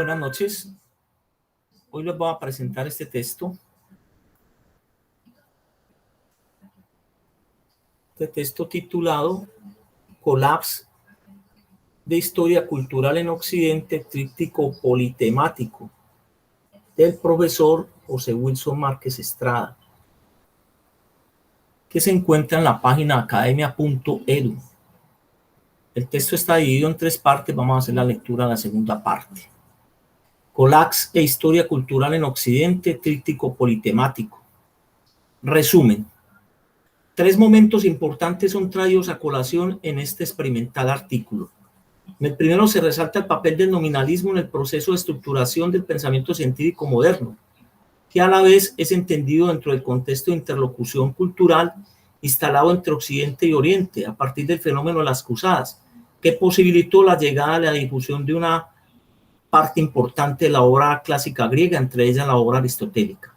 Buenas noches. Hoy les voy a presentar este texto. Este texto titulado Colapse de Historia Cultural en Occidente, tríptico politemático, del profesor José Wilson Márquez Estrada, que se encuentra en la página academia.edu. El texto está dividido en 3 partes. Vamos a hacer la lectura de la segunda parte. Colapse e Historia Cultural en Occidente, tríptico politemático. Resumen. 3 momentos importantes son traídos a colación en este experimental artículo. En el primero se resalta el papel del nominalismo en el proceso de estructuración del pensamiento científico moderno, que a la vez es entendido dentro del contexto de interlocución cultural instalado entre Occidente y Oriente a partir del fenómeno de las cruzadas, que posibilitó la llegada y la difusión de una parte importante de la obra clásica griega, entre ellas la obra aristotélica.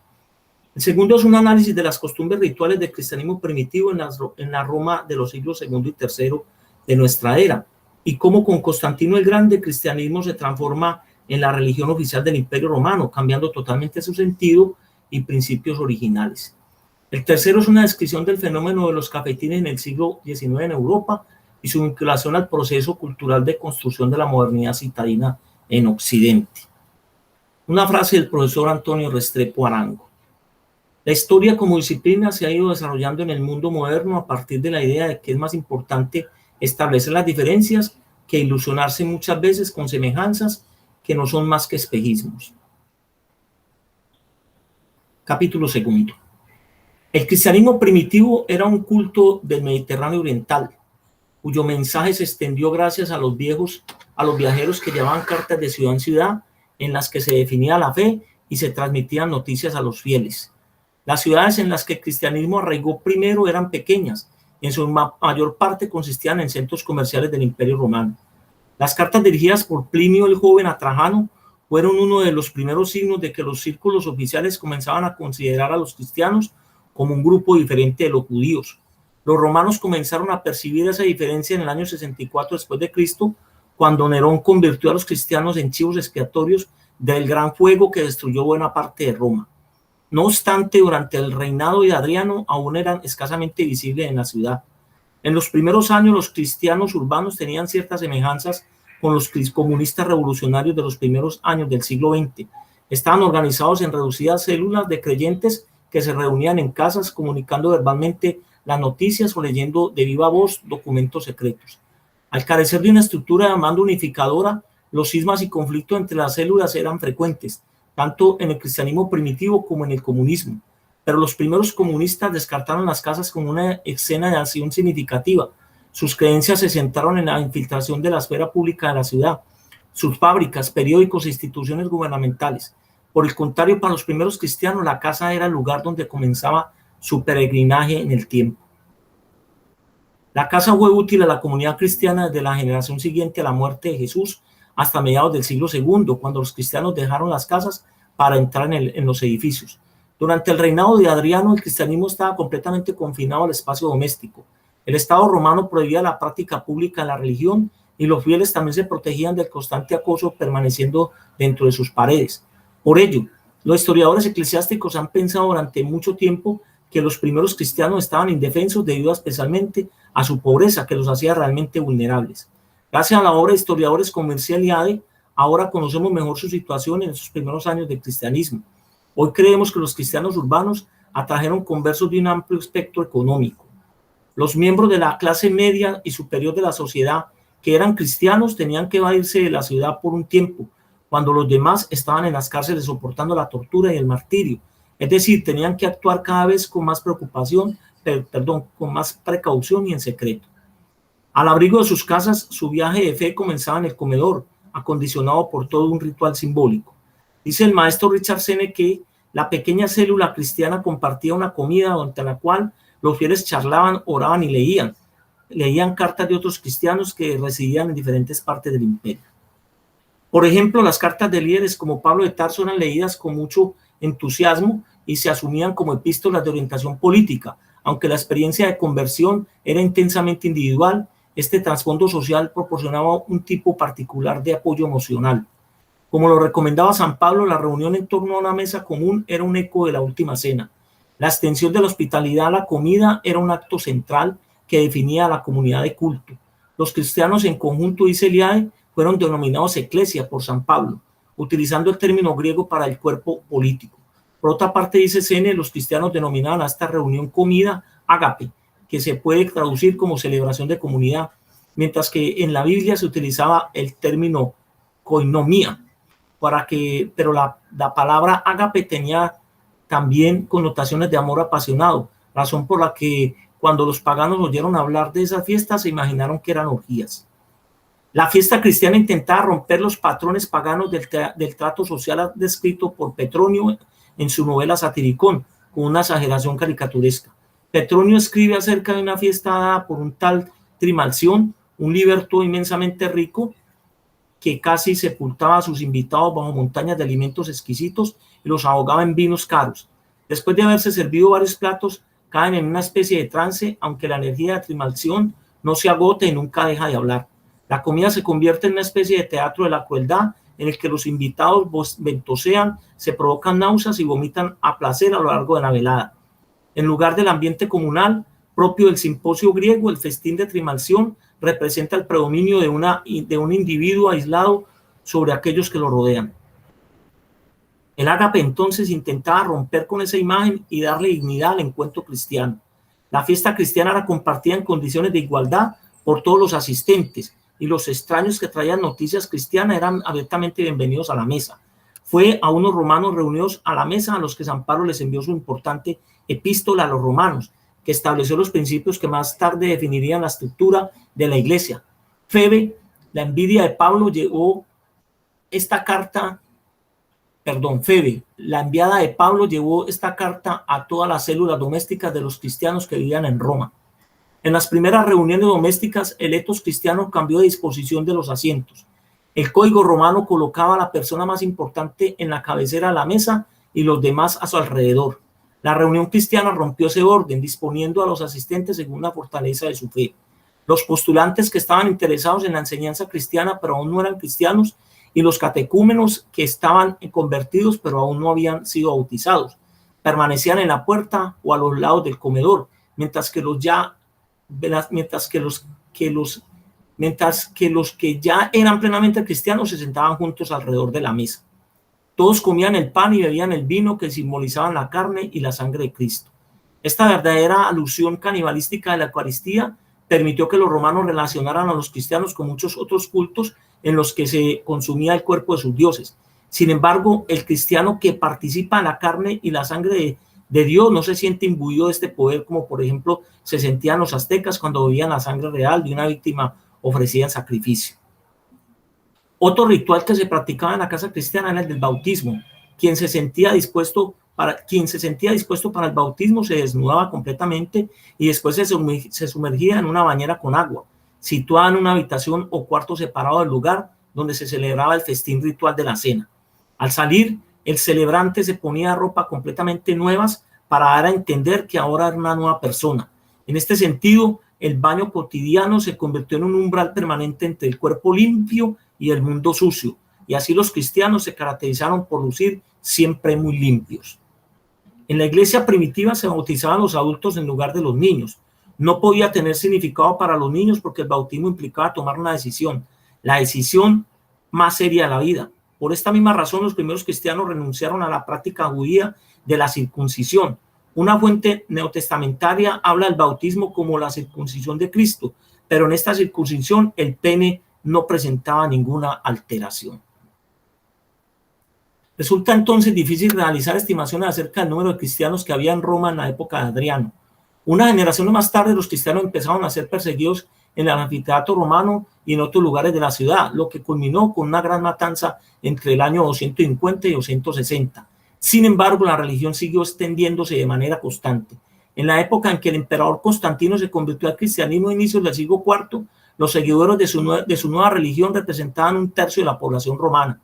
El segundo es un análisis de las costumbres rituales del cristianismo primitivo en la Roma de los siglos II y III de nuestra era, y cómo con Constantino el Grande el cristianismo se transforma en la religión oficial del Imperio Romano, cambiando totalmente su sentido y principios originales. El tercero es una descripción del fenómeno de los cafetines en el siglo XIX en Europa y su vinculación al proceso cultural de construcción de la modernidad citadina en Occidente. Una frase del profesor Antonio Restrepo Arango. La historia como disciplina se ha ido desarrollando en el mundo moderno a partir de la idea de que es más importante establecer las diferencias que ilusionarse muchas veces con semejanzas que no son más que espejismos. Capítulo 2. El cristianismo primitivo era un culto del Mediterráneo oriental, cuyo mensaje se extendió gracias a los viajeros que llevaban cartas de ciudad en ciudad en las que se definía la fe y se transmitían noticias a los fieles. Las ciudades en las que el cristianismo arraigó primero eran pequeñas, y en su mayor parte consistían en centros comerciales del Imperio Romano. Las cartas dirigidas por Plinio el Joven a Trajano fueron uno de los primeros signos de que los círculos oficiales comenzaban a considerar a los cristianos como un grupo diferente de los judíos. Los romanos comenzaron a percibir esa diferencia en el año 64 después de Cristo, cuando Nerón convirtió a los cristianos en chivos expiatorios del gran fuego que destruyó buena parte de Roma. No obstante, durante el reinado de Adriano aún eran escasamente visibles en la ciudad. En los primeros años, los cristianos urbanos tenían ciertas semejanzas con los comunistas revolucionarios de los primeros años del siglo XX. Estaban organizados en reducidas células de creyentes que se reunían en casas comunicando verbalmente las noticias o leyendo de viva voz documentos secretos. Al carecer de una estructura de mando unificadora, los cismas y conflictos entre las células eran frecuentes, tanto en el cristianismo primitivo como en el comunismo. Pero los primeros comunistas descartaron las casas como una escena de acción significativa. Sus creencias se centraron en la infiltración de la esfera pública de la ciudad, sus fábricas, periódicos e instituciones gubernamentales. Por el contrario, para los primeros cristianos, la casa era el lugar donde comenzaba su peregrinaje en el tiempo. La casa fue útil a la comunidad cristiana desde la generación siguiente a la muerte de Jesús hasta mediados del siglo II, cuando los cristianos dejaron las casas para entrar en los edificios. Durante el reinado de Adriano, el cristianismo estaba completamente confinado al espacio doméstico. El Estado romano prohibía la práctica pública de la religión y los fieles también se protegían del constante acoso permaneciendo dentro de sus paredes. Por ello, los historiadores eclesiásticos han pensado durante mucho tiempo que los primeros cristianos estaban indefensos debido especialmente a su pobreza, que los hacía realmente vulnerables. Gracias a la obra de historiadores como Mircea Eliade, ahora conocemos mejor su situación en esos primeros años del cristianismo. Hoy creemos que los cristianos urbanos atrajeron conversos de un amplio espectro económico. Los miembros de la clase media y superior de la sociedad que eran cristianos tenían que evadirse de la ciudad por un tiempo, cuando los demás estaban en las cárceles soportando la tortura y el martirio. Es decir, tenían que actuar cada vez con más con más precaución y en secreto. Al abrigo de sus casas, su viaje de fe comenzaba en el comedor, acondicionado por todo un ritual simbólico. Dice el maestro Richard Sennett que la pequeña célula cristiana compartía una comida durante la cual los fieles charlaban, oraban y leían. Leían cartas de otros cristianos que residían en diferentes partes del imperio. Por ejemplo, las cartas de líderes como Pablo de Tarso eran leídas con mucho entusiasmo y se asumían como epístolas de orientación política. Aunque la experiencia de conversión era intensamente individual, este trasfondo social proporcionaba un tipo particular de apoyo emocional. Como lo recomendaba San Pablo, la reunión en torno a una mesa común era un eco de la última cena. La extensión de la hospitalidad a la comida era un acto central que definía a la comunidad de culto. Los cristianos en conjunto, dice Eliade, fueron denominados eclesia por San Pablo, utilizando el término griego para el cuerpo político. Por otra parte, dice Sene, los cristianos denominaban a esta reunión comida ágape, que se puede traducir como celebración de comunidad, mientras que en la Biblia se utilizaba el término koinomía, pero la palabra ágape tenía también connotaciones de amor apasionado, razón por la que cuando los paganos oyeron hablar de esas fiestas se imaginaron que eran orgías. La fiesta cristiana intentaba romper los patrones paganos del trato social descrito por Petronio en su novela Satiricón, con una exageración caricaturesca. Petronio escribe acerca de una fiesta dada por un tal Trimalción, un liberto inmensamente rico, que casi sepultaba a sus invitados bajo montañas de alimentos exquisitos y los ahogaba en vinos caros. Después de haberse servido varios platos, caen en una especie de trance, aunque la energía de Trimalción no se agote y nunca deja de hablar. La comida se convierte en una especie de teatro de la crueldad, en el que los invitados ventosean, se provocan náuseas y vomitan a placer a lo largo de la velada. En lugar del ambiente comunal propio del simposio griego, el festín de Trimalción representa el predominio de un individuo aislado sobre aquellos que lo rodean. El ágape entonces intentaba romper con esa imagen y darle dignidad al encuentro cristiano. La fiesta cristiana era compartida en condiciones de igualdad por todos los asistentes, y los extraños que traían noticias cristianas eran abiertamente bienvenidos a la mesa. Fue a unos romanos reunidos a la mesa a los que San Pablo les envió su importante epístola a los romanos, que estableció los principios que más tarde definirían la estructura de la iglesia. Febe, la envidia de Pablo, llevó esta carta, Febe, la enviada de Pablo, llevó esta carta a todas las células domésticas de los cristianos que vivían en Roma. En las primeras reuniones domésticas, el etos cristiano cambió de disposición de los asientos. El código romano colocaba a la persona más importante en la cabecera de la mesa y los demás a su alrededor. La reunión cristiana rompió ese orden, disponiendo a los asistentes según la fortaleza de su fe. Los postulantes que estaban interesados en la enseñanza cristiana pero aún no eran cristianos, y los catecúmenos que estaban convertidos pero aún no habían sido bautizados, permanecían en la puerta o a los lados del comedor, mientras que los que ya eran plenamente cristianos se sentaban juntos alrededor de la mesa. Todos comían el pan y bebían el vino que simbolizaban la carne y la sangre de Cristo. Esta verdadera alusión canibalística de la Eucaristía permitió que los romanos relacionaran a los cristianos con muchos otros cultos en los que se consumía el cuerpo de sus dioses. Sin embargo, el cristiano que participa en la carne y la sangre de Dios no se siente imbuido de este poder, como por ejemplo se sentían los aztecas cuando bebían la sangre real de una víctima ofrecida en sacrificio. Otro ritual que se practicaba en la casa cristiana era el del bautismo. Quien se sentía dispuesto para el bautismo se desnudaba completamente y después se sumergía en una bañera con agua, situada en una habitación o cuarto separado del lugar donde se celebraba el festín ritual de la cena. Al salir, el celebrante se ponía ropa completamente nuevas para dar a entender que ahora era una nueva persona. En este sentido, el baño cotidiano se convirtió en un umbral permanente entre el cuerpo limpio y el mundo sucio, y así los cristianos se caracterizaron por lucir siempre muy limpios. En la iglesia primitiva se bautizaban los adultos en lugar de los niños. No podía tener significado para los niños porque el bautismo implicaba tomar una decisión, la decisión más seria de la vida. Por esta misma razón, los primeros cristianos renunciaron a la práctica judía de la circuncisión. Una fuente neotestamentaria habla del bautismo como la circuncisión de Cristo, pero en esta circuncisión el pene no presentaba ninguna alteración. Resulta entonces difícil realizar estimaciones acerca del número de cristianos que había en Roma en la época de Adriano. Una generación más tarde, los cristianos empezaron a ser perseguidos en el anfiteatro romano y en otros lugares de la ciudad, lo que culminó con una gran matanza entre el año 250 y 260. Sin embargo, la religión siguió extendiéndose de manera constante. En la época en que el emperador Constantino se convirtió al cristianismo a inicios del siglo IV, los seguidores de su nueva religión representaban 1/3 de la población romana.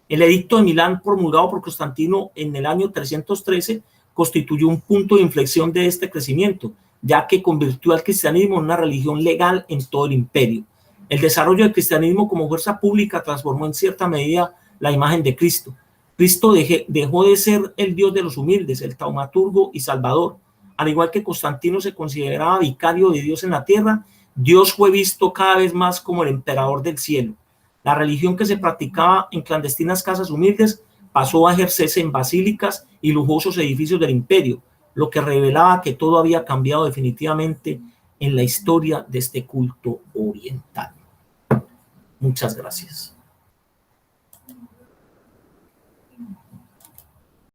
El edicto de Milán, promulgado por Constantino en el año 313, constituyó un punto de inflexión de este crecimiento, ya que convirtió al cristianismo en una religión legal en todo el imperio. El desarrollo del cristianismo como fuerza pública transformó en cierta medida la imagen de Cristo. Cristo dejó de ser el Dios de los humildes, el taumaturgo y salvador. Al igual que Constantino se consideraba vicario de Dios en la tierra, Dios fue visto cada vez más como el emperador del cielo. La religión que se practicaba en clandestinas casas humildes pasó a ejercerse en basílicas y lujosos edificios del imperio, lo que revelaba que todo había cambiado definitivamente en la historia de este culto oriental. Muchas gracias.